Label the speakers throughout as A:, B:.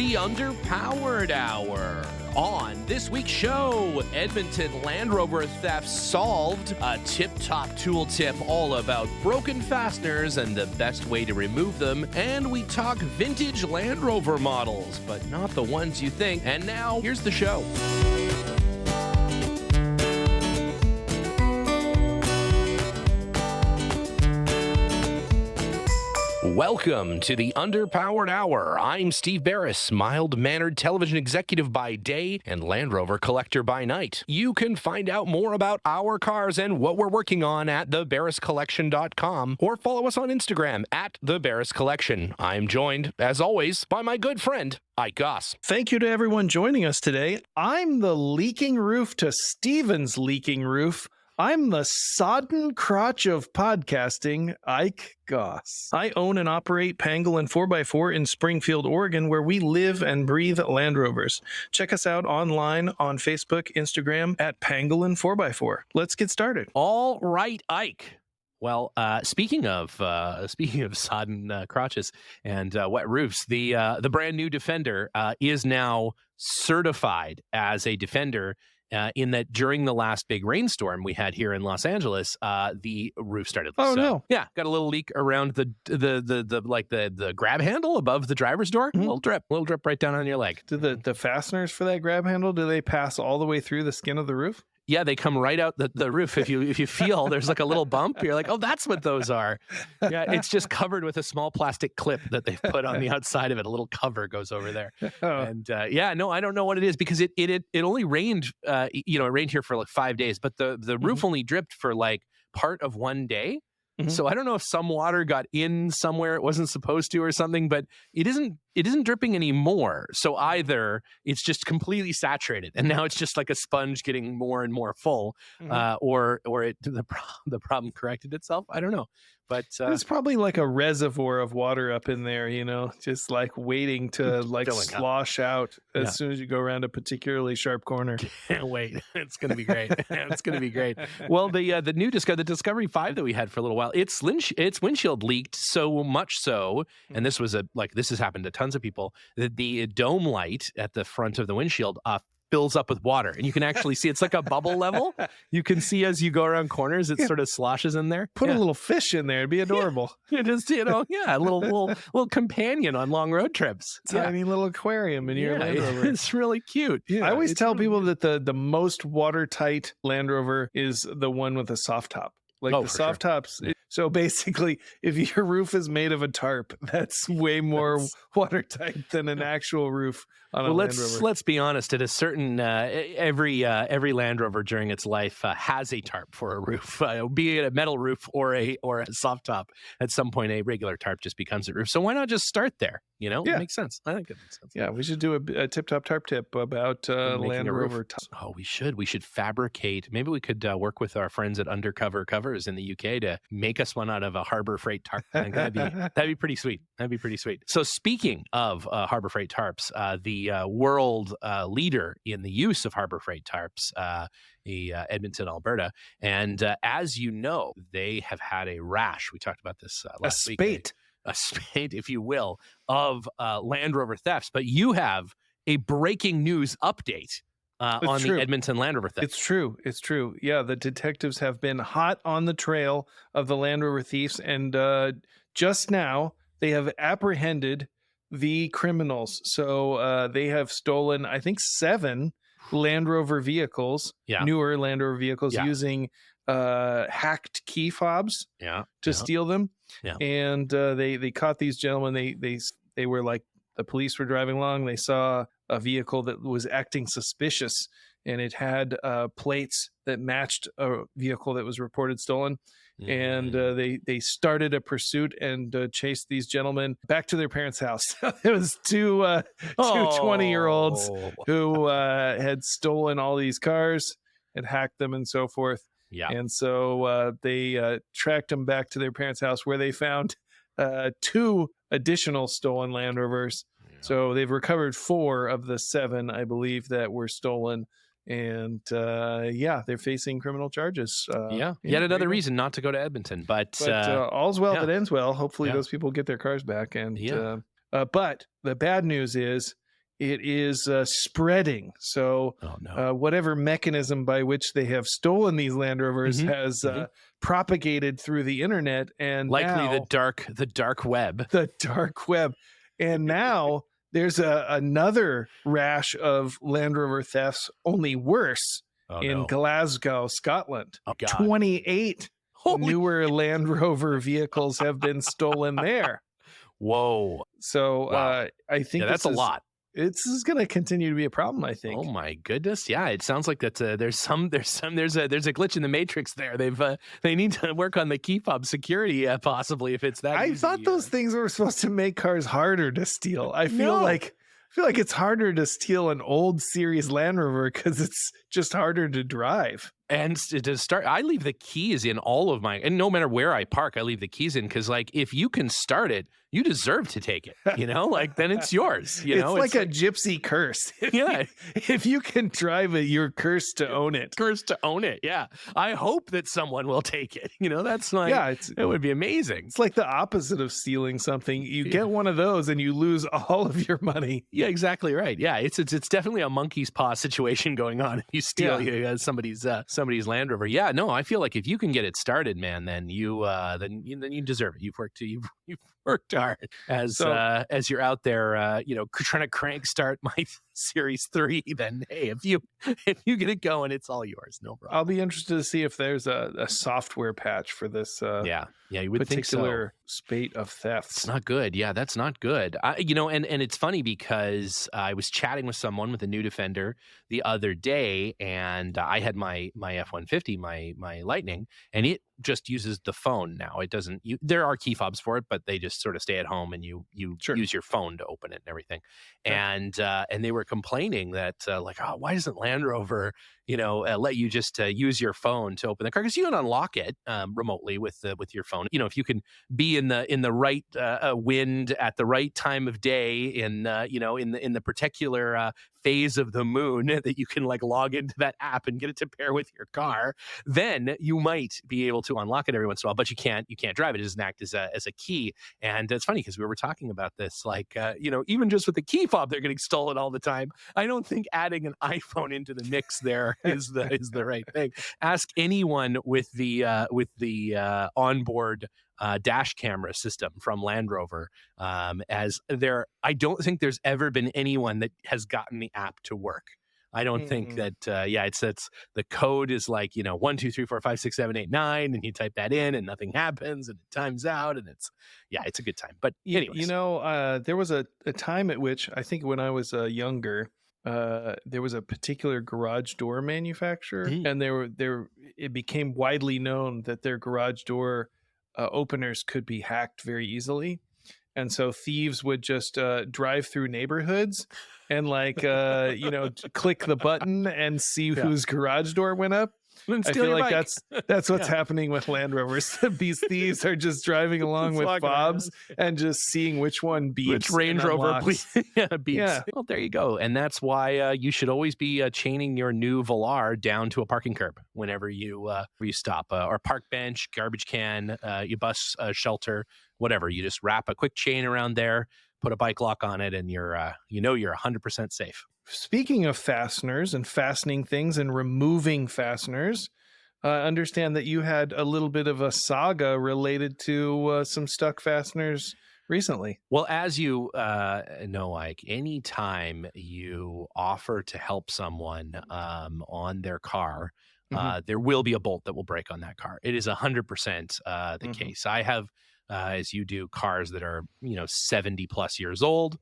A: the Underpowered Hour. On this week's show, Edmonton Land Rover theft solved, a tip-top tool tip all about broken fasteners and the best way to remove them, and we talk vintage Land Rover models, but not the ones you think. And now, here's the show. Welcome to the Underpowered Hour. I'm Steve Barris, mild-mannered television executive by day and Land Rover collector by night. You can find out more about our cars and what we're working on at thebarriscollection.com or follow us on Instagram at thebarriscollection. I'm joined, as always, by my good friend, Ike Goss.
B: Thank you to everyone joining us today. I'm the leaking roof to Steven's leaking roof. I'm the sodden crotch of podcasting, Ike Goss. I own and operate Pangolin 4x4 in Springfield, Oregon, where we live and breathe Land Rovers. Check us out online on Facebook, Instagram at Pangolin 4x4. Let's get started.
A: All right, Ike. Well, speaking of sodden crotches and wet roofs, the brand new Defender is now certified as a Defender. In that during the last big rainstorm we had here in Los Angeles, the roof started.
B: Oh, no.
A: Yeah, got a little leak around the grab handle above the driver's door.
B: Mm-hmm.
A: Little drip right down on your leg.
B: Do the fasteners for that grab handle, do they pass all the way through the skin of the roof?
A: Yeah, they come right out the roof. If you feel there's like a little bump, you're like, oh, that's what those are. Yeah, it's just covered with a small plastic clip that they've put on the outside of it. A little cover goes over there.
B: Oh.
A: And I don't know what it is because it only rained. It rained here for like 5 days, but the roof only dripped for like part of one day. Mm-hmm. So I don't know if some water got in somewhere it wasn't supposed to or something, but it isn't dripping anymore. So either it's just completely saturated and now it's just like a sponge getting more and more full, or the problem corrected itself. I don't know. But
B: it's probably like a reservoir of water up in there, just like waiting to like slosh out as soon as you go around a particularly sharp corner.
A: Can't wait. It's going to be great. It's going to be great. Well, the new the Discovery 5 that we had for a little while, its windshield leaked so much so, and this has happened to tons of people, that the dome light at the front of the windshield fills up with water, and you can actually see it's like a bubble level. You can see as you go around corners, it sort of sloshes in there.
B: Put a little fish in there; it'd be adorable.
A: It is, a little companion on long road trips.
B: Tiny little aquarium in your Land Rover.
A: It's really cute.
B: Yeah, I always tell people that the most watertight Land Rover is the one with a soft top. The soft tops. So basically, if your roof is made of a tarp, that's way more watertight than an actual roof on a Land Rover.
A: Let's be honest. At a certain every Land Rover during its life has a tarp for a roof, be it a metal roof or a soft top. At some point, a regular tarp just becomes a roof. So why not just start there? It makes sense. I think it makes sense.
B: Yeah, we should do a tip-top tarp tip about Land Rover.
A: Oh, we should. We should fabricate. Maybe we could work with our friends at Undercover Covers in the UK to make us one out of a Harbor Freight tarp. I think that'd be pretty sweet. So speaking of Harbor Freight tarps, the world leader in the use of Harbor Freight tarps, Edmonton, Alberta, and as you know, they have had a rash. We talked about this last week. A spate, if you will, of Land Rover thefts. But you have a breaking news update on the Edmonton Land Rover theft.
B: It's true. Yeah, the detectives have been hot on the trail of the Land Rover thieves, and just now they have apprehended the criminals. So they have stolen, I think, 7 Land Rover vehicles, newer Land Rover vehicles, using hacked key fobs to steal them. Yeah. And they caught these gentlemen. They were like, the police were driving along. They saw a vehicle that was acting suspicious, and it had plates that matched a vehicle that was reported stolen. And they started a pursuit and chased these gentlemen back to their parents' house. It was two 20-year-olds who had stolen all these cars and hacked them and so forth. Yeah. And so they tracked them back to their parents' house, where they found 2 additional stolen Land Rovers. Yeah. So they've recovered 4 of the 7, I believe, that were stolen. And they're facing criminal charges.
A: Yet another reason not to go to Edmonton. But
B: all's well that ends well. Hopefully those people get their cars back. And but the bad news is it is spreading. So
A: Oh no.
B: whatever mechanism by which they have stolen these Land Rovers
A: Hmm.
B: has propagated through the internet, and
A: Likely
B: now
A: the dark web.
B: the dark web. And now there's another rash of Land Rover thefts, only worse,
A: Oh
B: in
A: no.
B: Glasgow, Scotland.
A: Oh God.
B: 28
A: Holy
B: newer Land Rover vehicles have been stolen there.
A: whoa.
B: So
A: Wow.
B: I think
A: Yeah, that's a lot.
B: This is going to continue to be a problem, I think.
A: Oh my goodness! Yeah, it sounds like that's there's a glitch in the matrix there. They need to work on the key fob security possibly if it's that.
B: I
A: easy.
B: thought those things were supposed to make cars harder to steal. I feel
A: No.
B: like it's harder to steal an old series Land Rover because it's just harder to drive.
A: And to start, I leave the keys in all of my, and no matter where I park, I leave the keys in because, like, if you can start it, you deserve to take it. You know, like then it's yours. You know,
B: it's like a gypsy curse.
A: Yeah.
B: If you can drive it, you're cursed to own it.
A: Cursed to own it. Yeah, I hope that someone will take it. You know, that's like,
B: Yeah,
A: it would be amazing.
B: It's like the opposite of stealing something. You get one of those and you lose all of your money.
A: Yeah, exactly right. Yeah, it's definitely a monkey's paw situation going on if you steal somebody's Land Rover. Yeah, no, I feel like if you can get it started, man, then you deserve it. You've worked hard as you're out there, trying to crank start my Series 3. Then hey, if you get it going, it's all yours, no problem.
B: I'll be interested to see if there's a software patch for this.
A: You would think so.
B: Particular spate of thefts.
A: It's not good. Yeah, that's not good. And it's funny because I was chatting with someone with a new Defender the other day, and I had my F-150, my Lightning, and it just uses the phone now. It doesn't. There are key fobs for it, but they just sort of stay at home, and you
B: Sure.
A: use your phone to open it and everything.
B: Sure.
A: And they were complaining that why doesn't Land Rover let you just use your phone to open the car, because you can unlock it remotely with your phone. If you can be in the right wind at the right time of day in the particular phase of the moon that you can like log into that app and get it to pair with your car, then you might be able to unlock it every once in a while. But you can't drive it. It doesn't act as a key. And it's funny because we were talking about this, like even just with the key fob, they're getting stolen all the time. I don't think adding an iPhone into the mix there is the right thing. Ask anyone with the onboard dash camera system from Land Rover. I don't think there's ever been anyone that has gotten the app to work. I don't think that. It's the code is like 1 2 3 4 5 6 7 8 9, and you type that in, and nothing happens, and it times out, and it's a good time. But anyways,
B: there was a time at which I think when I was younger, there was a particular garage door manufacturer, and it became widely known that their garage door openers could be hacked very easily. And so thieves would just drive through neighborhoods and click the button and see whose garage door went up. I feel like that's what's happening with Land Rovers. These thieves are just driving along with fobs and just seeing which one beeps.
A: Which Range Rover beeps.
B: Yeah.
A: Well, there you go. And that's why you should always be chaining your new Velar down to a parking curb whenever you stop, or park bench, garbage can, your bus shelter, whatever. You just wrap a quick chain around there, put a bike lock on it, and you're 100% safe.
B: Speaking of fasteners and fastening things and removing fasteners, understand that you had a little bit of a saga related to some stuck fasteners recently.
A: Well, as you know, Ike, anytime you offer to help someone on their car, there will be a bolt that will break on that car. It is 100% the case. I have, as you do, cars that are 70 plus years old.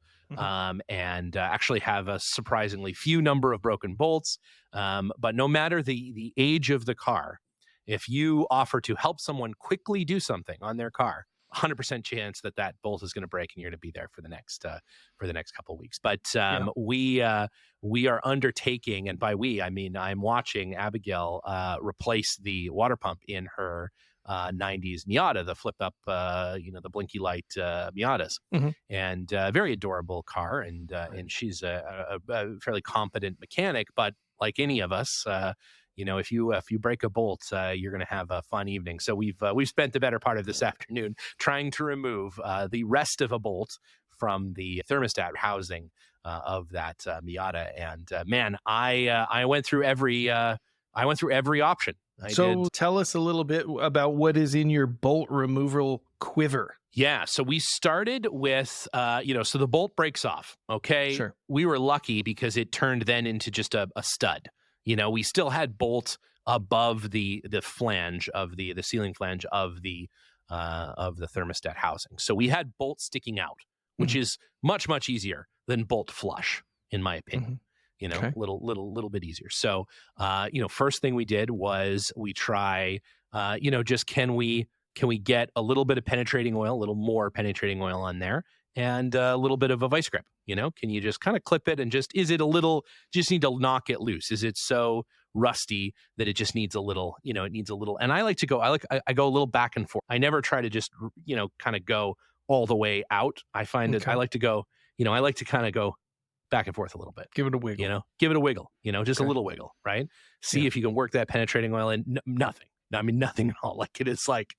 A: And actually have a surprisingly few number of broken bolts. But no matter the age of the car, if you offer to help someone quickly do something on their car, 100% chance that bolt is going to break and you're going to be there for the next couple of weeks. But we are undertaking, and by we I mean I'm watching Abigail replace the water pump in her 90s Miata, the flip up, the blinky light Miatas, and very adorable car. And she's a fairly competent mechanic, but like any of us, if you break a bolt, you're going to have a fun evening. So we've spent the better part of this afternoon trying to remove the rest of a bolt from the thermostat housing of that Miata. And man, I went through every option.
B: So tell us a little bit about what is in your bolt removal quiver.
A: Yeah, so we started with, so the bolt breaks off, okay?
B: Sure.
A: We were lucky because it turned then into just a stud. We still had bolt above the flange of the ceiling flange of the thermostat housing. So we had bolt sticking out, which is much, much easier than bolt flush, in my opinion.
B: Okay.
A: Little bit easier. So, first thing we did was we try, just can we get a little bit of penetrating oil, a little more penetrating oil on there, and a little bit of a vice grip. Can you just kind of clip it and just need to knock it loose? Is it so rusty that it just needs a little, it needs a little? And I like to go, I go a little back and forth. I never try to just, kind of go all the way out. I find that I like to go, I like to kind of go back and forth a little bit.
B: Give it a wiggle.
A: Give it a wiggle, just a little wiggle, right? See if you can work that penetrating oil in. Nothing. I mean, nothing at all. Like, it is like,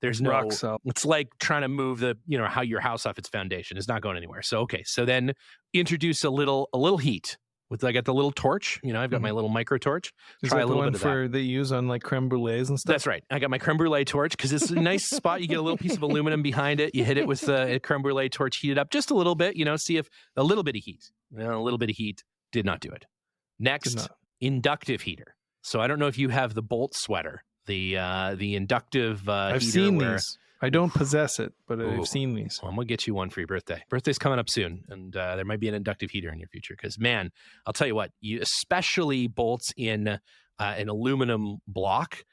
A: there's no,
B: Rock solid.
A: It's like trying to move how your house off its foundation. It's not going anywhere. So, okay. So then introduce a little heat with, I got the little torch, I've got my little micro torch.
B: Try a little bit of that. They use on like creme brulees and stuff?
A: That's right. I got my creme brulee torch because it's a nice spot. You get a little piece of aluminum behind it. You hit it with a creme brulee torch, heat it up just a little bit, see if a little bit of heat. A little bit of heat did not do it. Next, inductive heater. So I don't know if you have the Bolt sweater, the inductive
B: I've
A: heater.
B: seen these. I don't possess it, but I've seen these.
A: Well, I'm going to get you one for your birthday. Birthday's coming up soon, and there might be an inductive heater in your future because, man, I'll tell you what, especially bolts in an aluminum block,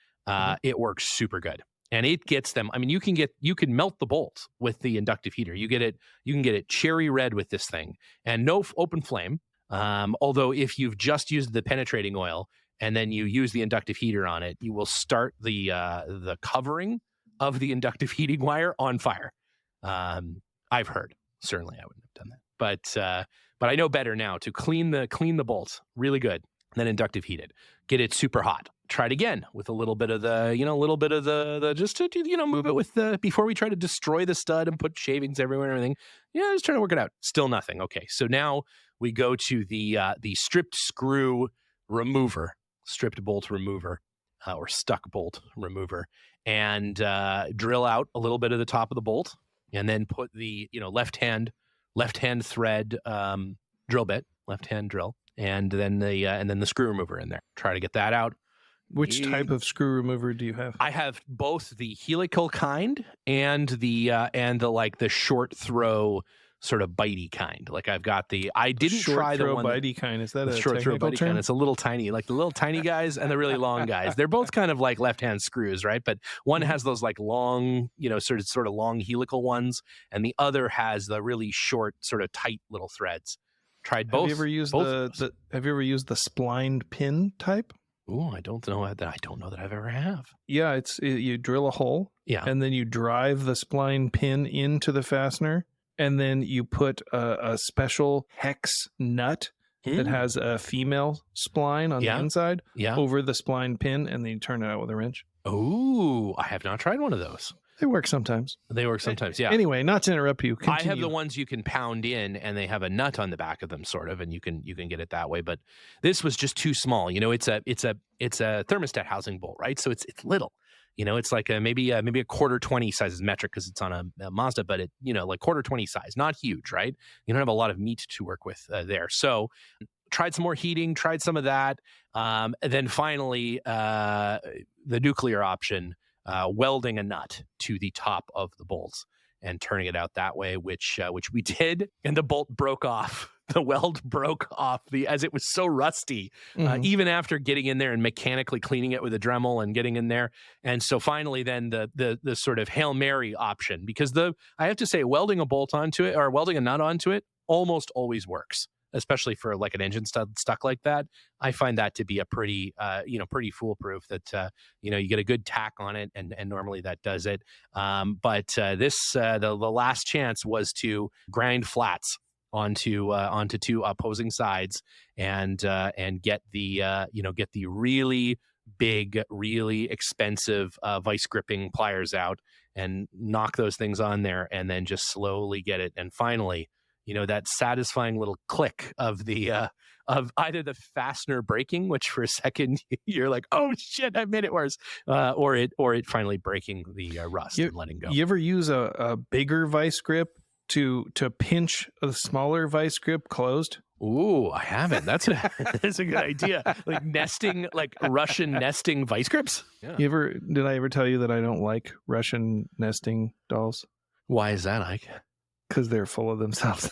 A: it works super good. And it gets them. I mean, you can melt the bolt with the inductive heater. You can get it cherry red with this thing, and no open flame. Although if you've just used the penetrating oil and then you use the inductive heater on it, you will start the covering of the inductive heating wire on fire. I've heard. Certainly, I wouldn't have done that, but I know better now. To clean the bolts really good, then inductive heat it. Get it super hot. Try it again with a little bit of the just to move it with before we try to destroy the stud and put shavings everywhere and everything. Just try to work it out. Still nothing. Okay, so now we go to the stripped screw remover, stripped bolt remover, or stuck bolt remover, and drill out a little bit of the top of the bolt, and then put the left hand thread drill bit, left hand drill, and then the screw remover in there. Try to get that out.
B: Which type of screw remover do you have?
A: I have both the helical kind and the like the short throw sort of bitey kind. Like I've got I didn't try the one
B: bitey kind. Is that a
A: short throw bitey
B: term?
A: kind? It's a little tiny, like the little tiny guys and the really long guys. They're both kind of like left hand screws, right? But one has those like long, sort of long helical ones, and the other has the really short, sort of tight little threads. Tried both.
B: Have you ever used the splined pin type?
A: Oh, I don't know that. I don't know that I've ever have.
B: Yeah, you drill a hole, and then you drive the spline pin into the fastener, and then you put a special hex nut that has a female spline on the inside over the spline pin, and then you turn it out with a wrench.
A: Oh, I have not tried one of those.
B: They work sometimes.
A: Yeah.
B: Anyway, not to interrupt you. Continue.
A: I have the ones you can pound in, and they have a nut on the back of them, sort of, and you can get it that way. But this was just too small. It's a thermostat housing bolt, right? So it's little. It's like maybe a quarter 20 size is metric because it's on a Mazda, but it like quarter 20 size, not huge, right? You don't have a lot of meat to work with there. So tried some more heating, tried some of that, and then finally the nuclear option. Welding a nut to the top of the bolts and turning it out that way, which we did, and the bolt broke off. The weld broke off as it was so rusty, even after getting in there and mechanically cleaning it with a Dremel and getting in there. And so finally, then the sort of Hail Mary option, because I have to say, welding a bolt onto it or welding a nut onto it almost always works. Especially for like an engine stud stuck like that, I find that to be a pretty foolproof. That you get a good tack on it, and normally that does it. But the last chance was to grind flats onto two opposing sides and get the really big, really expensive vice gripping pliers out and knock those things on there, and then just slowly get it. And finally, that satisfying little click of the of either the fastener breaking, which for a second you're like, oh shit, I made it worse, or it finally breaking the rust and letting go.
B: You ever use a bigger vice grip to pinch a smaller vice grip closed?
A: Ooh, I haven't. That's a good idea. Like nesting, like Russian nesting vice grips. Yeah.
B: Did I ever tell you that I don't like Russian nesting dolls?
A: Why is that, Ike?
B: Because they're full of themselves.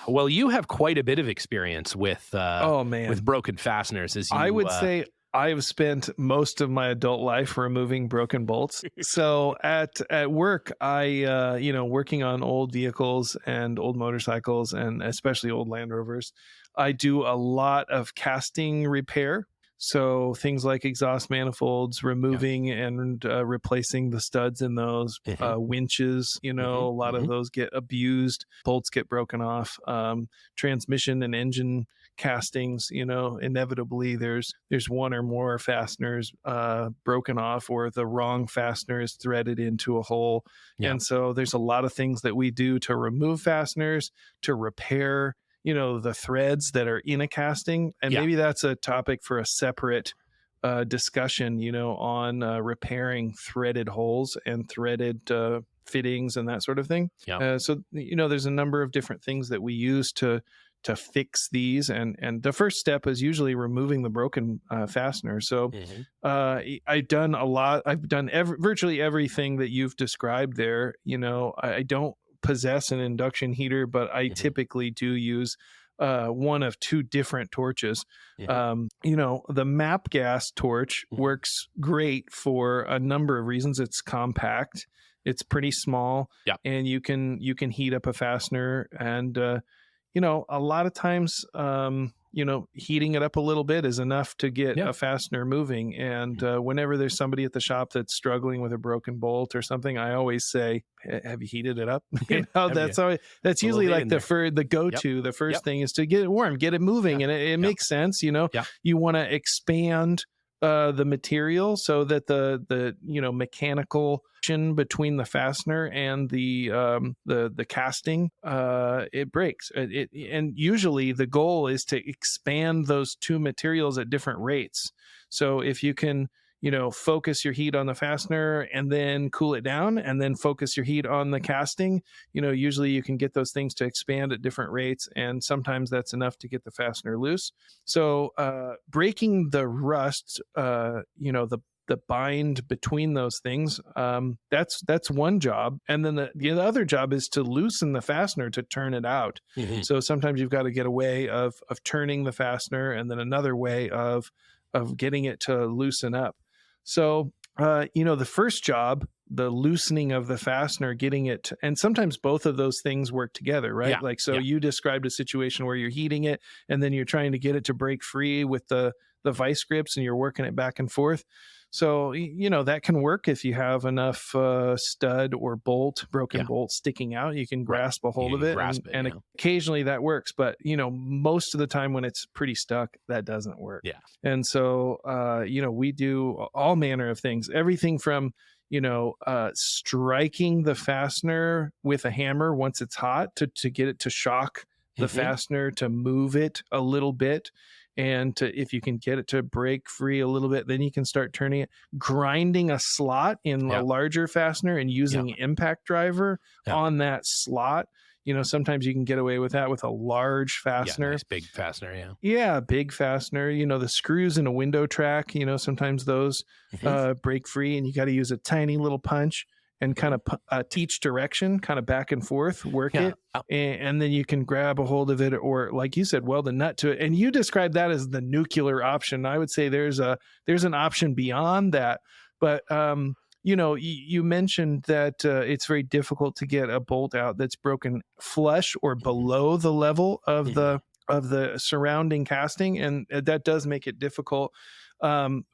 A: Well, you have quite a bit of experience with
B: oh man,
A: with broken fasteners.
B: I would say I've spent most of my adult life removing broken bolts. So at work, I working on old vehicles and old motorcycles, and especially old Land Rovers, I do a lot of casting repair. So things like exhaust manifolds, removing and replacing the studs in those, winches, a lot of those get abused, bolts get broken off, transmission and engine castings, inevitably there's one or more fasteners broken off, or the wrong fastener is threaded into a hole. And so there's a lot of things that we do to remove fasteners, to repair the threads that are in a casting. And maybe that's a topic for a separate discussion, on repairing threaded holes and threaded fittings and that sort of thing. So there's a number of different things that we use to fix these, and the first step is usually removing the broken fastener. So I've done virtually everything that you've described there. I don't possess an induction heater, but I typically do use one of two different torches. The MAP gas torch works great for a number of reasons. It's compact, it's pretty small, and you can heat up a fastener, and a lot of times heating it up a little bit is enough to get a fastener moving. And whenever there's somebody at the shop that's struggling with a broken bolt or something, I always say, have you heated it up? That's usually like the go-to. The first thing is to get it warm, get it moving. And it makes sense. You want to expand the material so that the mechanical between the fastener and the casting it breaks, and usually the goal is to expand those two materials at different rates. So if you can focus your heat on the fastener and then cool it down, and then focus your heat on the casting, usually you can get those things to expand at different rates, and sometimes that's enough to get the fastener loose. So breaking the rust, the bind between those things, that's one job. And then the other job is to loosen the fastener to turn it out. So sometimes you've got to get a way of turning the fastener, and then another way of getting it to loosen up. So the first job, the loosening of the fastener, getting it, and sometimes both of those things work together, right? You described a situation where you're heating it and then you're trying to get it to break free with the vice grips, and you're working it back and forth. So, that can work if you have enough stud or broken bolt sticking out. You can grasp a hold of it, and occasionally that works. But, most of the time when it's pretty stuck, that doesn't work. And so, we do all manner of things, everything from, striking the fastener with a hammer once it's hot to get it to shock the fastener, to move it a little bit. And if you can get it to break free a little bit, then you can start turning it, grinding a slot in a larger fastener and using an impact driver on that slot. Sometimes you can get away with that with a large fastener.
A: Nice big fastener,
B: big fastener. The screws in a window track, sometimes those break free, and you got to use a tiny little punch and kind of each direction, kind of back and forth, work it. And then you can grab a hold of it, or like you said, weld a nut to it. And you described that as the nuclear option. I would say there's an option beyond that. But, you mentioned that it's very difficult to get a bolt out that's broken flush or below the level of the surrounding casting. And that does make it difficult.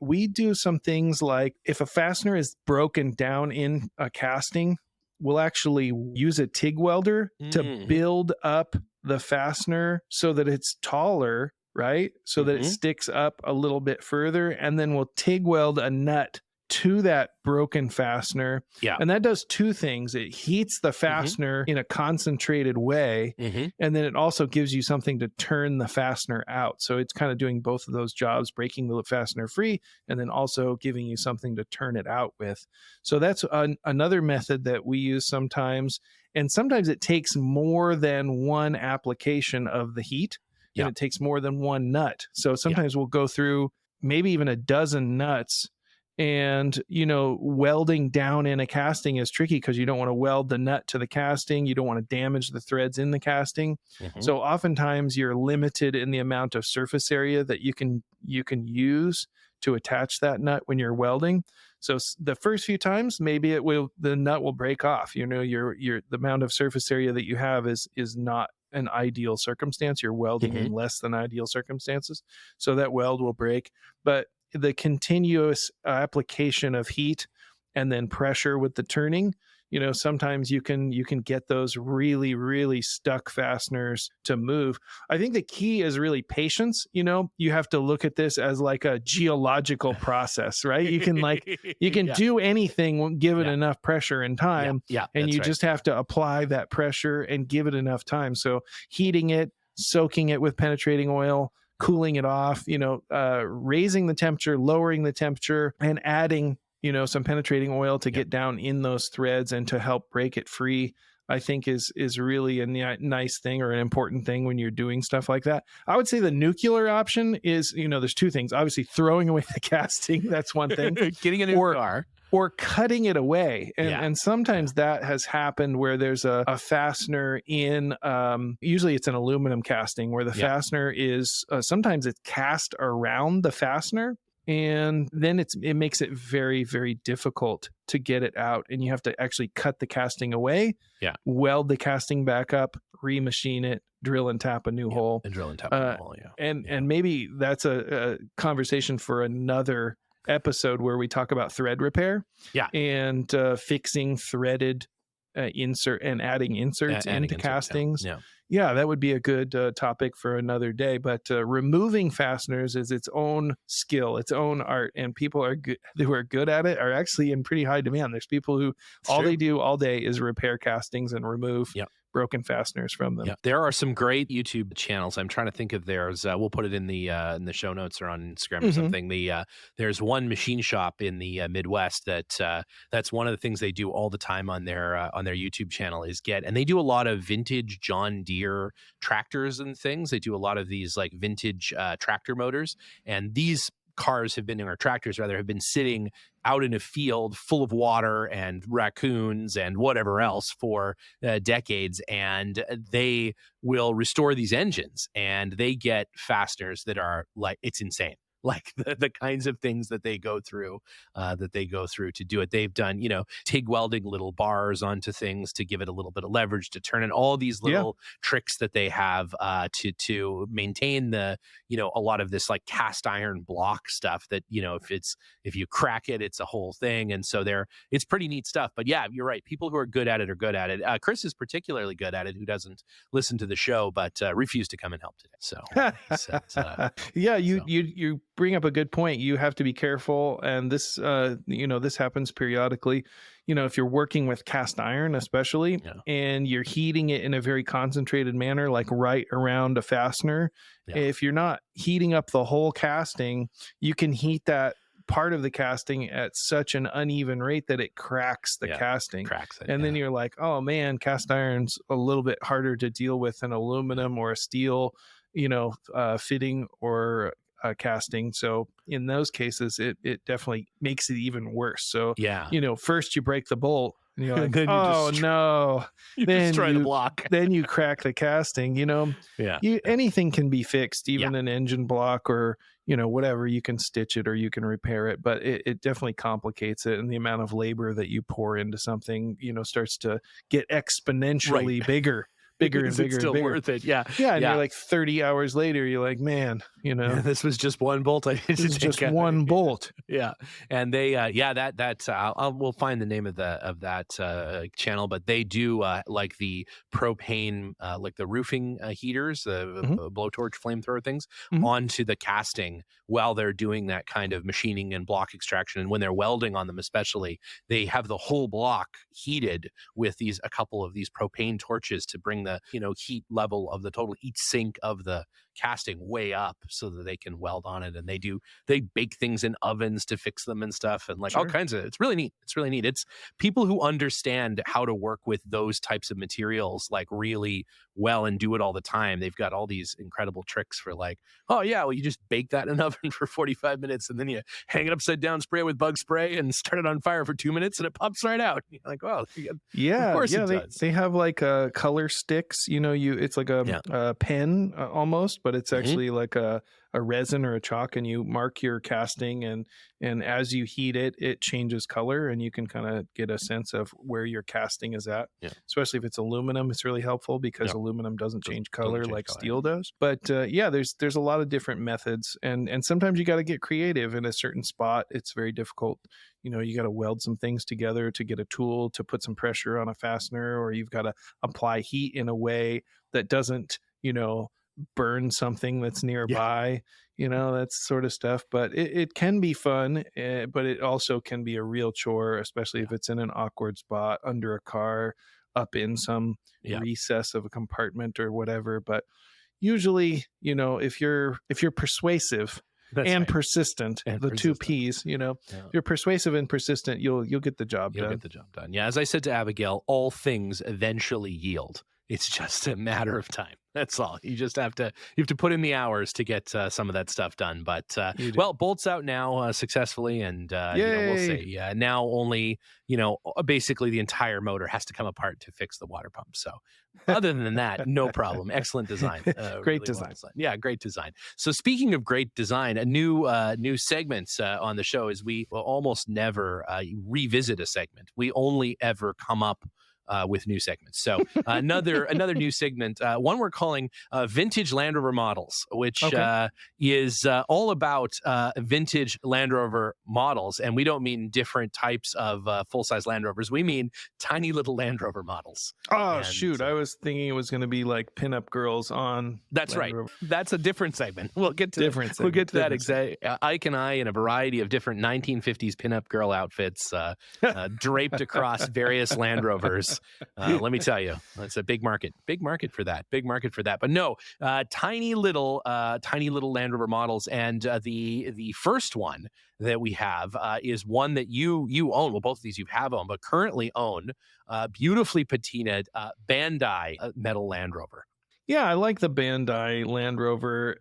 B: We do some things like, if a fastener is broken down in a casting, we'll actually use a TIG welder to build up the fastener so that it's taller, right? So that it sticks up a little bit further. And then we'll TIG weld a nut to that broken fastener.
A: Yeah.
B: And that does two things. It heats the fastener in a concentrated way, and then it also gives you something to turn the fastener out. So it's kind of doing both of those jobs, breaking the fastener free, and then also giving you something to turn it out with. So that's another method that we use sometimes. And sometimes it takes more than one application of the heat, and it takes more than one nut. So sometimes we'll go through maybe even a dozen nuts. And, welding down in a casting is tricky because you don't want to weld the nut to the casting. You don't want to damage the threads in the casting. So oftentimes you're limited in the amount of surface area that you can use to attach that nut when you're welding. So the first few times, maybe the nut will break off. The amount of surface area that you have is not an ideal circumstance. You're welding in less than ideal circumstances. So that weld will break. But the continuous application of heat and then pressure with the turning, sometimes you can get those really, really stuck fasteners to move. I think the key is really patience. You have to look at this as like a geological process, right? You can do anything, give it enough pressure and time. And you just have to apply that pressure and give it enough time. So heating it, soaking it with penetrating oil, cooling it off, raising the temperature, lowering the temperature, and adding, some penetrating oil to get down in those threads and to help break it free, I think is really a nice thing or an important thing when you're doing stuff like that. I would say the nuclear option is, there's two things. Obviously, throwing away the casting, that's one thing.
A: Getting a new car.
B: Or cutting it away. And sometimes that has happened where there's a fastener in, usually it's an aluminum casting where the fastener is, sometimes it's cast around the fastener. And then it makes it very, very difficult to get it out. And you have to actually cut the casting away, weld the casting back up, remachine it, drill and tap a new hole.
A: And drill and tap a new hole,
B: And maybe that's a conversation for another episode where we talk about thread repair and fixing threaded insert and adding inserts into castings. That would be a good topic for another day. But removing fasteners is its own skill, its own art, and people who are good at it are actually in pretty high demand. There's people who they do all day is repair castings and remove broken fasteners from them.
A: There are some great YouTube channels. I'm trying to think of theirs. We'll put it in the show notes or on Instagram or something. There's one machine shop in the Midwest that's one of the things they do all the time on their YouTube channel and they do a lot of vintage John Deere tractors and things. They do a lot of these like vintage tractor motors, and these tractors have been sitting out in a field full of water and raccoons and whatever else for decades, and they will restore these engines and they get fasteners that are like, it's insane. Like the kinds of things that they go through to do it. They've done, TIG welding little bars onto things to give it a little bit of leverage to turn in, all these little tricks that they have to maintain the, a lot of this like cast iron block stuff that, if you crack it, it's a whole thing. And so it's pretty neat stuff. But yeah, you're right. People who are good at it are good at it. Chris is particularly good at it, who doesn't listen to the show, but refused to come and help today. So
B: you bring up a good point. You have to be careful, and this this happens periodically. If you're working with cast iron especially, and you're heating it in a very concentrated manner, like right around a fastener, if you're not heating up the whole casting, you can heat that part of the casting at such an uneven rate that it cracks the casting. And then you're like, oh man, cast iron's a little bit harder to deal with than aluminum or a steel fitting or casting. So in those cases, it definitely makes it even worse. So first you break the bolt and you're like,
A: then you destroy the block.
B: Then you crack the casting. Anything can be fixed, even an engine block or whatever. You can stitch it or you can repair it, but it definitely complicates it, and the amount of labor that you pour into something starts to get exponentially bigger bigger and
A: Is it
B: bigger and
A: still
B: bigger.
A: worth it? Yeah.
B: Yeah, and
A: Yeah.
B: you're like 30 hours later, you're like, man,
A: Yeah, this was just one bolt. I
B: this is just one bolt.
A: Yeah, and they, we'll find the name of that channel, but they do like the propane, like the roofing heaters, the
B: Mhm.
A: blowtorch flamethrower things,
B: Mhm.
A: onto the casting while they're doing that kind of machining and block extraction. And when they're welding on them, especially, they have the whole block heated with a couple of these propane torches to bring the heat level of the total heat sink of the casting way up so that they can weld on it. And they bake things in ovens to fix them and stuff, and like all
B: Sure.
A: kinds of, it's really neat. It's people who understand how to work with those types of materials like really well and do it all the time. They've got all these incredible tricks for like, oh yeah, well, you just bake that in an oven for 45 minutes and then you hang it upside down, spray it with bug spray, and start it on fire for 2 minutes and it pops right out. You're like, well,
B: Yeah,
A: of course
B: yeah,
A: it
B: they
A: does.
B: they have like color sticks. It's like
A: Yeah.
B: a pen almost, but it's
A: Mhm.
B: actually like a resin or a chalk, and you mark your casting, and as you heat it, it changes color, and you can kind of get a sense of where your casting is at.
A: Yeah.
B: Especially if it's aluminum, it's really helpful because
A: Yeah.
B: aluminum doesn't change
A: Doesn't
B: color
A: change
B: like
A: color.
B: steel does. But yeah, there's a lot of different methods, and sometimes you got to get creative in a certain spot. It's very difficult. You got to weld some things together to get a tool to put some pressure on a fastener, or you've got to apply heat in a way that doesn't, burn something that's nearby, that sort of stuff. But it can be fun, but it also can be a real chore, especially if it's in an awkward spot under a car, up in some
A: Yeah.
B: recess of a compartment or whatever. But usually, if you're persuasive
A: That's
B: and
A: right.
B: persistent,
A: And
B: the two
A: persistent.
B: P's,
A: Yeah.
B: you're persuasive and persistent, you'll get the job
A: You'll
B: done.
A: get the job done. Yeah, as I said to Abigail, all things eventually yield. It's just a matter of time. That's all. You just have to put in the hours to get some of that stuff done. But
B: You do.
A: well, bolt's out now successfully, and we'll
B: Yay!
A: say now only basically the entire motor has to come apart to fix the water pump. So other than that, no problem. Excellent design.
B: Great
A: Really
B: design.
A: Well designed. Yeah, great design. So speaking of great design, a new segments on the show is we will almost never revisit a segment. We only ever come up with new segments. So another new segment, one we're calling Vintage Land Rover Models, which
B: Okay.
A: is all about vintage Land Rover models. And we don't mean different types of full-size Land Rovers. We mean tiny little Land Rover models.
B: Oh,
A: And,
B: shoot. I was thinking it was going to be like pinup girls on.
A: That's
B: Land
A: right.
B: Rover.
A: That's a different segment. We'll get to
B: Different
A: We'll
B: segment,
A: get to that
B: different
A: exact. Ike and I in a variety of different 1950s pinup girl outfits, draped across various Land Rovers. Let me tell you, it's a big market for that. But no, tiny little Land Rover models, and the first one that we have is one that you own. Well, both of these you have owned, but currently own. Beautifully patinaed Bandai metal Land Rover.
B: Yeah, I like the Bandai Land Rover.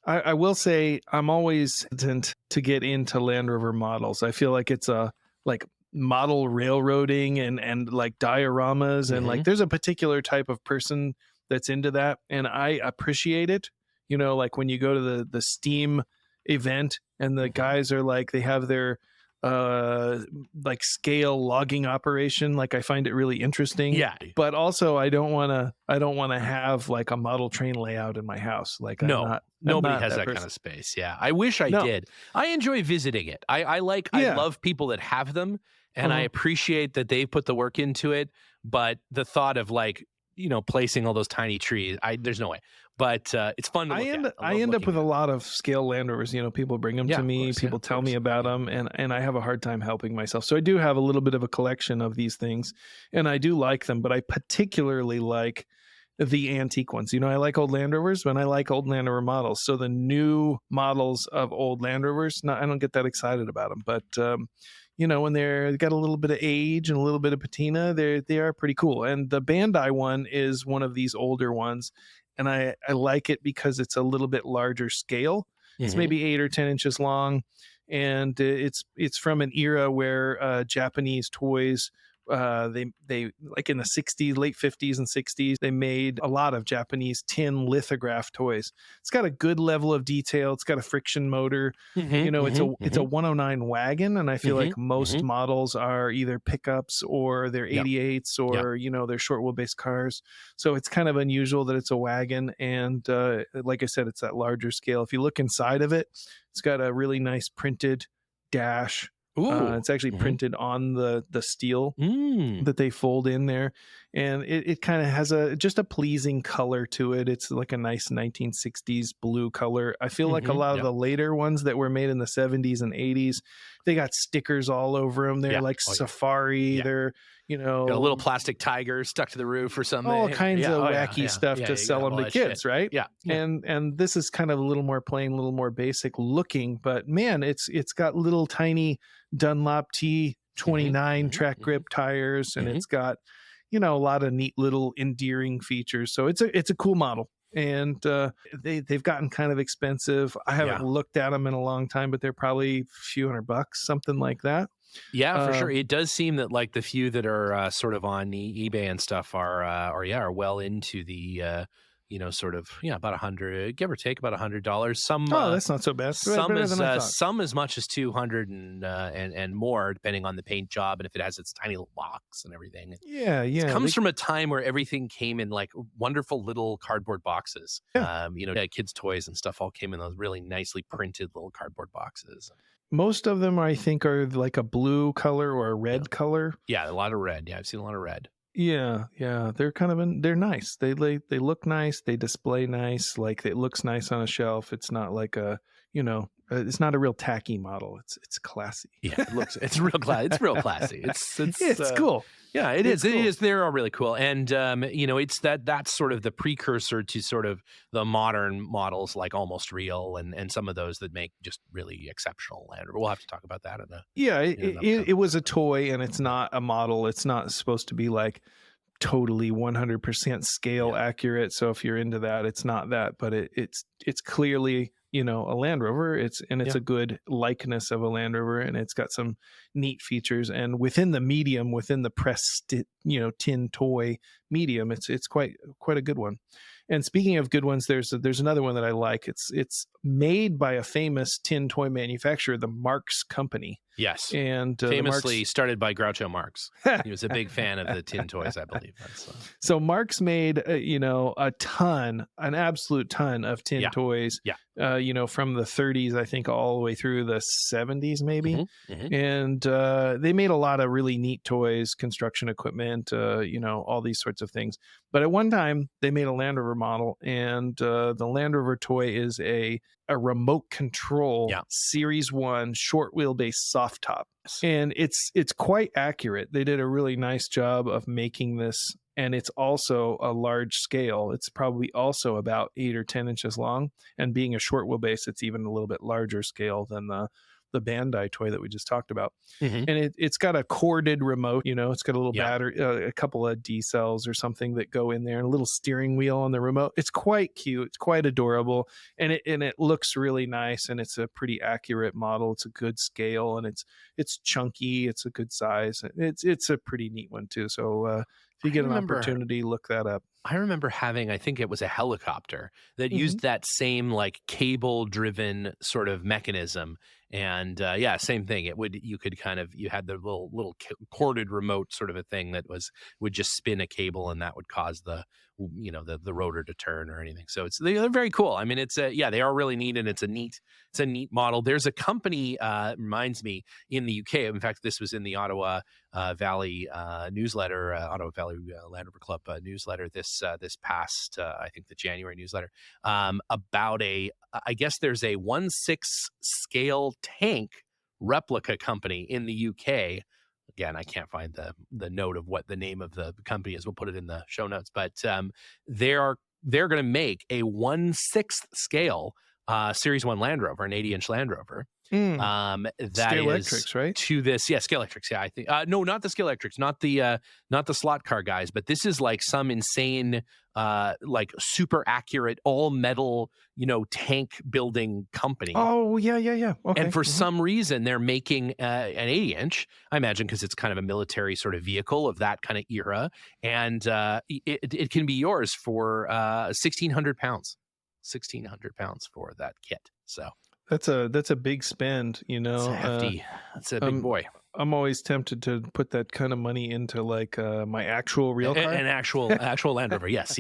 B: I will say I'm always hesitant to get into Land Rover models. I feel like it's a like model railroading and like dioramas, and like there's a particular type of person that's into that, and I appreciate it. Like when you go to the Steam event and the guys are like, they have their like scale logging operation. Like I find it really interesting.
A: Yeah.
B: But also I don't want to have like a model train layout in my house. Like
A: Nobody has that kind of space. Yeah. I wish I did. I enjoy visiting it. I love people that have them, and I appreciate that they put the work into it. But the thought of like, placing all those tiny trees, there's no way. But it's fun to look at.
B: I end up with a lot of scale Land Rovers. People bring them to me. People tell me about them, and I have a hard time helping myself. So I do have a little bit of a collection of these things, and I do like them. But I particularly like the antique ones. I like old Land Rovers, but I like old Land Rover models. So the new models of old Land Rovers, I don't get that excited about them. But when they've got a little bit of age and a little bit of patina, they are pretty cool. And the Bandai one is one of these older ones, and I like it because it's a little bit larger scale. It's maybe 8 or 10 inches long, and it's from an era where Japanese toys They like in the 60s, late 50s and 60s, they made a lot of Japanese tin lithograph toys. It's got a good level of detail. It's got a friction motor.
A: Mm-hmm,
B: It's a 109 wagon, and I feel
A: mm-hmm,
B: like most
A: mm-hmm.
B: models are either pickups or they're
A: Yep.
B: 88s
A: Yep.
B: or they're short wheelbase cars. So it's kind of unusual that it's a wagon, and like I said, it's that larger scale. If you look inside of it, it's got a really nice printed dash.
A: Ooh.
B: It's actually
A: Mm-hmm.
B: printed on the steel
A: Mm.
B: that they fold in there, and it kind of has just a pleasing color to it. It's like a nice 1960s blue color. I feel like a
A: Mm-hmm.
B: lot of
A: Yep.
B: the later ones that were made in the 70s and 80s, they got stickers all over them. They're
A: Yeah.
B: like
A: Oh, yeah.
B: Safari.
A: Yeah.
B: They're
A: Got a little plastic tiger stuck to the roof or something.
B: all kinds
A: Yeah.
B: of
A: Oh, yeah.
B: wacky
A: Yeah.
B: stuff
A: Yeah.
B: to
A: You
B: sell
A: got
B: them
A: all
B: to
A: that
B: kids,
A: shit.
B: right?
A: Yeah. Yeah.
B: And this is kind of a little more plain, a little more basic looking, but man, it's got little tiny Dunlop T29
A: Mm-hmm.
B: track grip tires, and
A: Mm-hmm.
B: it's got a lot of neat little endearing features. So it's a cool model, and they've gotten kind of expensive. I haven't
A: Yeah.
B: looked at them in a long time, but they're probably a few $100, something like that.
A: Yeah, for
B: Uh,
A: sure. It does seem that like the few that are sort of on eBay and stuff are well into the sort of about 100, give or take about $100.
B: oh, that's not so bad. Better than I thought.
A: Some as much as 200 and more, depending on the paint job and if it has its tiny little box and everything.
B: Yeah,
A: It
B: yeah.
A: comes from a time where everything came in like wonderful little cardboard boxes.
B: Yeah.
A: Kids' toys and stuff all came in those really nicely printed little cardboard boxes.
B: Most of them, I think, are like a blue color or a red color.
A: Yeah, a lot of red. Yeah, I've seen a lot of red.
B: Yeah, yeah, they're kind of they're nice. They look nice. They display nice. Like it looks nice on a shelf. It's not like it's not a real tacky model. It's classy.
A: Yeah, it's real classy. It's real classy.
B: It's cool.
A: Yeah, it
B: It's
A: is. It
B: cool.
A: is. They're all really cool, and it's that's sort of the precursor to sort of the modern models like Almost Real and some of those that make just really exceptional Land Rover. We'll have to talk about that in a
B: Yeah,
A: in an
B: it was a toy, and it's not a model. It's not supposed to be like totally 100% scale accurate. So if you're into that, it's not that, but it's clearly a Land Rover. It's a good likeness of a Land Rover, and it's got some neat features. And within the pressed tin toy medium, it's quite a good one. And speaking of good ones, there's another one that I like. It's made by a famous tin toy manufacturer, the Marx company.
A: Yes,
B: And
A: famously started by Groucho Marx. He was a big fan of the tin toys, I believe.
B: So Marx made an absolute ton of tin toys.
A: Yeah.
B: From the 30s, I think, all the way through the 70s, maybe.
A: Mm-hmm. Mm-hmm.
B: And they made a lot of really neat toys, construction equipment, all these sorts of things. But at one time, they made a Land Rover model, and the Land Rover toy is a remote control Series 1 short wheelbase soft top. And it's quite accurate. They did a really nice job of making this, and it's also a large scale. It's probably also about 8 or 10 inches long, and being a short wheelbase, it's even a little bit larger scale than the Bandia toy that we just talked about.
A: Mm-hmm.
B: And it's got a corded remote. It's got a little battery, a couple of D cells or something that go in there, and a little steering wheel on the remote. It's quite cute. It's quite adorable, and it looks really nice, and it's a pretty accurate model. It's a good scale, and it's chunky. It's a good size. It's a pretty neat one too. So if you get an opportunity, look that up.
A: I remember having, I think it was a helicopter that used that same like cable driven sort of mechanism. And same thing. You had the little corded remote sort of a thing that would just spin a cable, and that would cause the rotor to turn or anything. So they're very cool. I mean, they are really neat, and it's a neat model. There's a company, reminds me, in the UK. In fact, this was in the Ottawa Valley newsletter, Ottawa Valley Land Rover Club newsletter this past, I think the January newsletter, about I guess there's a 1/6 scale tank replica company in the UK. Again, I can't find the note of what the name of the company is. We'll put it in the show notes. But they're going to make a 1/6 scale Series 1 Land Rover, an 80-inch Land Rover.
B: Mm.
A: That
B: Scale
A: is
B: Electrics, right?
A: to this, yeah, Scale Electrics, yeah, I think. No, not the Scale Electrics, not the slot car guys, but this is like some insane, like super accurate, all metal, tank building company.
B: Oh, yeah. Okay.
A: And for some reason, they're making an 80-inch, I imagine, because it's kind of a military sort of vehicle of that kind of era. And it can be yours for 1,600 pounds. 1,600 pounds for that kit. So
B: that's a big spend,
A: it's hefty. That's a big boy.
B: I'm always tempted to put that kind of money into like my actual real car.
A: An actual Land Rover. Yes.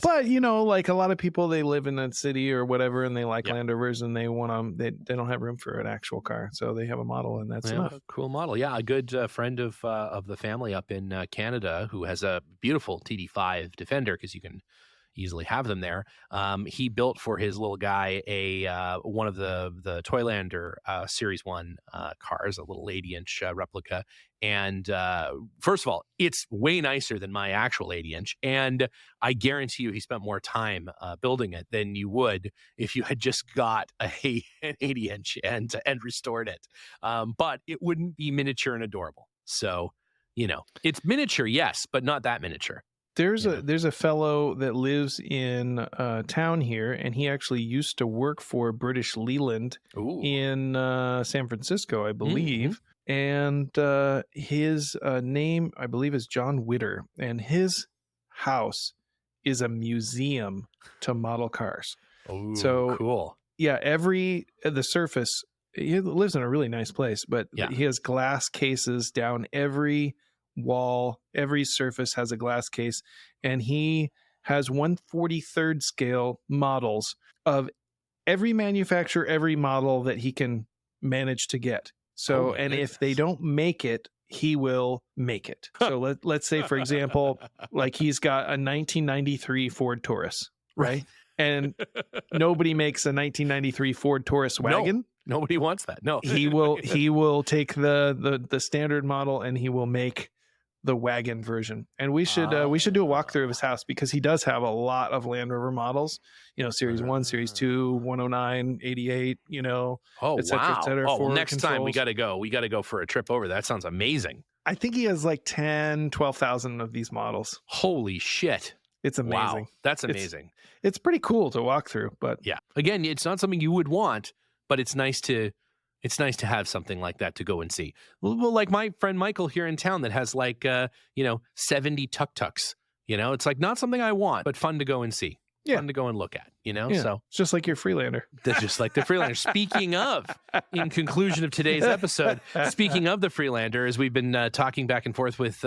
B: But like a lot of people, they live in that city or whatever, and they like Land Rovers, and they want they don't have room for an actual car, so they have a model, and that's enough.
A: A cool model. Yeah, a good friend of the family up in Canada who has a beautiful TD5 Defender, because you can easily have them there. He built for his little guy one of the Toylander Series 1 cars, a little 80-inch replica. And first of all, it's way nicer than my actual 80-inch. And I guarantee you he spent more time building it than you would if you had just got an 80-inch and restored it. But it wouldn't be miniature and adorable. So, it's miniature, yes, but not that miniature.
B: There's a fellow that lives in town here, and he actually used to work for British Leland in San Francisco, I believe. And his name, I believe, is John Witter, and his house is a museum to model cars.
A: Oh,
B: so
A: cool!
B: Yeah, the surface. He lives in a really nice place, but he has glass cases down every wall. Every surface has a glass case, and he has 1/43rd scale models of every manufacturer, every model that he can manage to get. So, and if they don't make it, he will make it. So let's say, for example, like he's got a 1993 Ford Taurus, right? And nobody makes a 1993 Ford Taurus wagon.
A: No, nobody wants that. No,
B: he will take the standard model, and he will make the wagon version. And we should do a walkthrough of his house, because he does have a lot of Land Rover models, Series 1, Series 2, 109, 88, et cetera, et cetera.
A: Well, next time we got to go for a trip over. That sounds amazing.
B: I think he has like 12,000 of these models.
A: Holy shit.
B: It's amazing.
A: Wow, that's amazing.
B: It's pretty cool to walk through, but
A: yeah, again, it's not something you would want, but it's nice to have something like that to go and see. Well, like my friend Michael here in town that has like 70 tuk-tuks. It's like not something I want, but fun to go and see.
B: Yeah.
A: Fun to go and look at,
B: So it's just like your Freelander.
A: Just like the Freelander. Speaking of, in conclusion of today's episode, speaking of the Freelander, as we've been talking back and forth with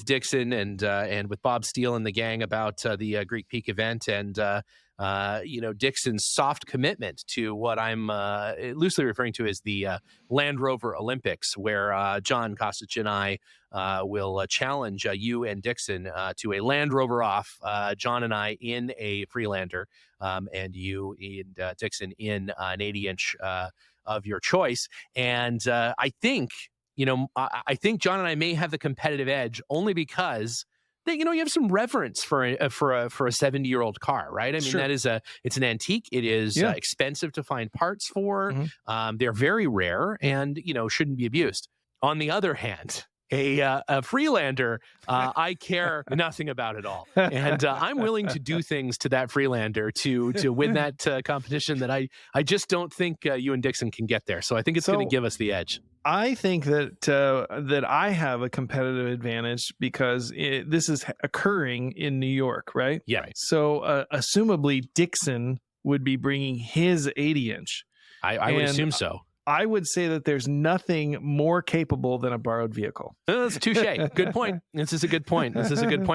A: Dixon and with Bob Steele and the gang about the Greek Peak event, and Dixon's soft commitment to what I'm loosely referring to as the Land Rover Olympics, where John Kostic and I will challenge you and Dixon to a Land Rover off, John and I in a Freelander, and you and Dixon in an 80-inch of your choice. And I think John and I may have the competitive edge, only because you have some reverence for a 70-year-old car, right? I mean,
B: Sure.
A: it's an antique. It is expensive to find parts for.
B: Mm-hmm.
A: They're very rare, and shouldn't be abused. On the other hand, a Freelander, I care nothing about at all, and I'm willing to do things to that Freelander to win that competition that I just don't think you and Dixon can get there. So I think it's going to give us the edge.
B: I think that I have a competitive advantage, because this is occurring in New York, right?
A: Yeah. Right.
B: So assumably Dixon would be bringing his 80-inch.
A: I would assume so.
B: I would say that there's nothing more capable than a borrowed vehicle.
A: That's touche. Good point. This is a good point.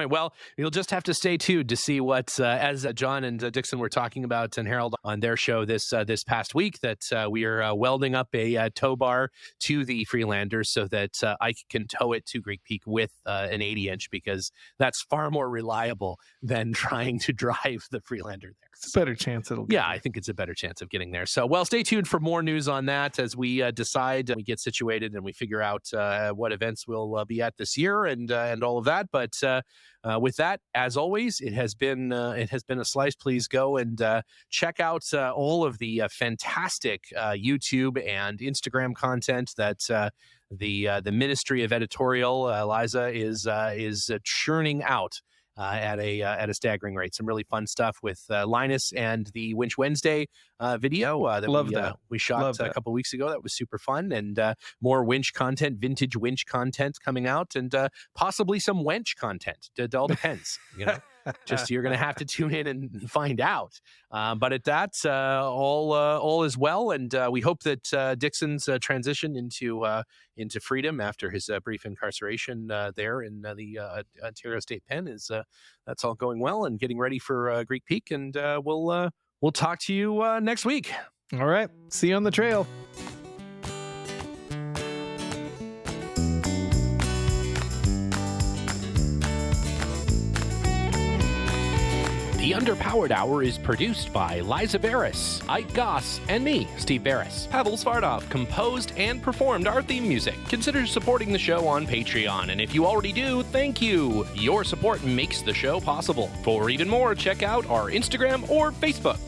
A: Well, you'll just have to stay tuned to see what, as John and Dixon were talking about, and Harold on their show this past week, that we are welding up a tow bar to the Freelander so that Ike can tow it to Greek Peak with an 80-inch, because that's far more reliable than trying to drive the Freelander there.
B: It's a better chance it'll get there.
A: I think it's a better chance of getting there. So, well, stay tuned for more news on that as we decide, we get situated, and we figure out what events we'll be at this year and all of that. But with that, as always, it has been a slice. Please go and check out all of the fantastic YouTube and Instagram content that the Ministry of Editorial, Liza, is churning out at a staggering rate. Some really fun stuff with Linus and the Winch Wednesday video that we shot a couple weeks ago. That was super fun, and more winch content, vintage winch content coming out, and possibly some wench content. It all depends, Just you're going to have to tune in and find out. But at that, all is well, and we hope that Dixon's transition into freedom after his brief incarceration there in the Ontario State Pen is that's all going well and getting ready for Greek Peak, and we'll talk to you next week.
B: All right, see you on the trail.
A: The Underpowered Hour is produced by Liza Barris, Ike Goss, and me, Steve Barris. Pavel Svardov composed and performed our theme music. Consider supporting the show on Patreon, and if you already do, thank you. Your support makes the show possible. For even more, check out our Instagram or Facebook.